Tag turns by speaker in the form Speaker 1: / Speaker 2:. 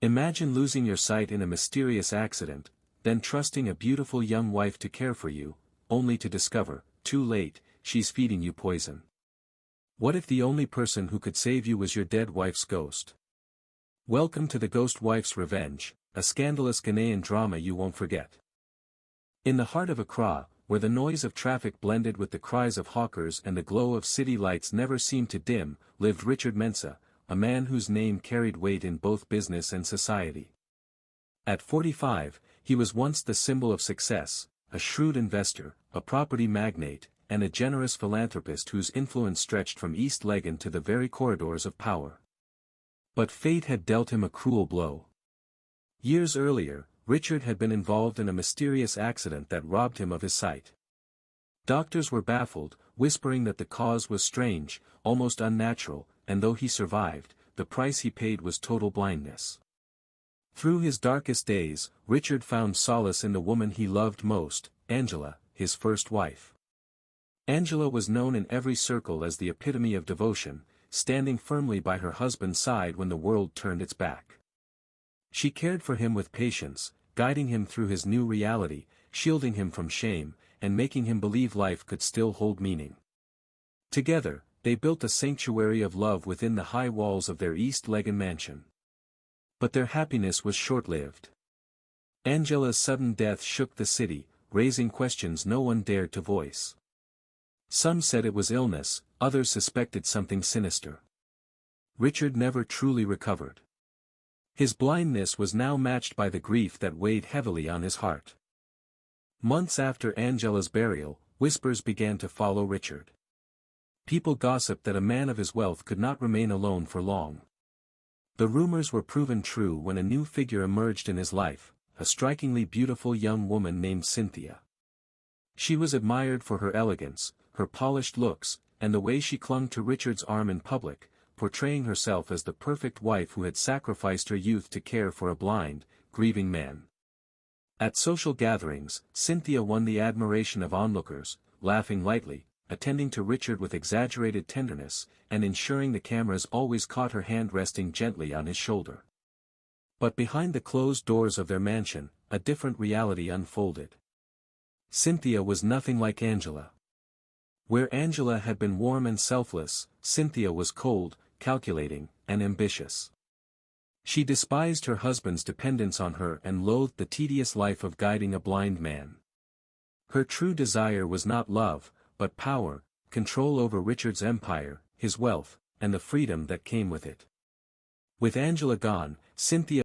Speaker 1: Imagine losing your sight in a mysterious accident, then trusting a beautiful young wife to care for you, only to discover, too late, she's feeding you poison. What if the only person who could save you was your dead wife's ghost? Welcome to The Ghost Wife's Revenge, a scandalous Ghanaian drama you won't forget. In the heart of Accra, where the noise of traffic blended with the cries of hawkers and the glow of city lights never seemed to dim, lived Richard Mensah, a man whose name carried weight in both business and society. At 45, he was once the symbol of success, a shrewd investor, a property magnate, and a generous philanthropist whose influence stretched from East Legon to the very corridors of power. But fate had dealt him a cruel blow. Years earlier, Richard had been involved in a mysterious accident that robbed him of his sight. Doctors were baffled, whispering that the cause was strange, almost unnatural, and though he survived, the price he paid was total blindness. Through his darkest days, Richard found solace in the woman he loved most, Angela, his first wife. Angela was known in every circle as the epitome of devotion, standing firmly by her husband's side when the world turned its back. She cared for him with patience, guiding him through his new reality, shielding him from shame, and making him believe life could still hold meaning. Together, they built a sanctuary of love within the high walls of their East Legon mansion. But their happiness was short-lived. Angela's sudden death shook the city, raising questions no one dared to voice. Some said it was illness, others suspected something sinister. Richard never truly recovered. His blindness was now matched by the grief that weighed heavily on his heart. Months after Angela's burial, whispers began to follow Richard. People gossiped that a man of his wealth could not remain alone for long. The rumors were proven true when a new figure emerged in his life, a strikingly beautiful young woman named Cynthia. She was admired for her elegance, her polished looks, and the way she clung to Richard's arm in public, portraying herself as the perfect wife who had sacrificed her youth to care for a blind, grieving man. At social gatherings, Cynthia won the admiration of onlookers, laughing lightly, attending to Richard with exaggerated tenderness, and ensuring the cameras always caught her hand resting gently on his shoulder. But behind the closed doors of their mansion, a different reality unfolded. Cynthia was nothing like Angela. Where Angela had been warm and selfless, Cynthia was cold, calculating, and ambitious. She despised her husband's dependence on her and loathed the tedious life of guiding a blind man. Her true desire was not love, but power, control over Richard's empire, his wealth, and the freedom that came with it. With Angela gone, Cynthia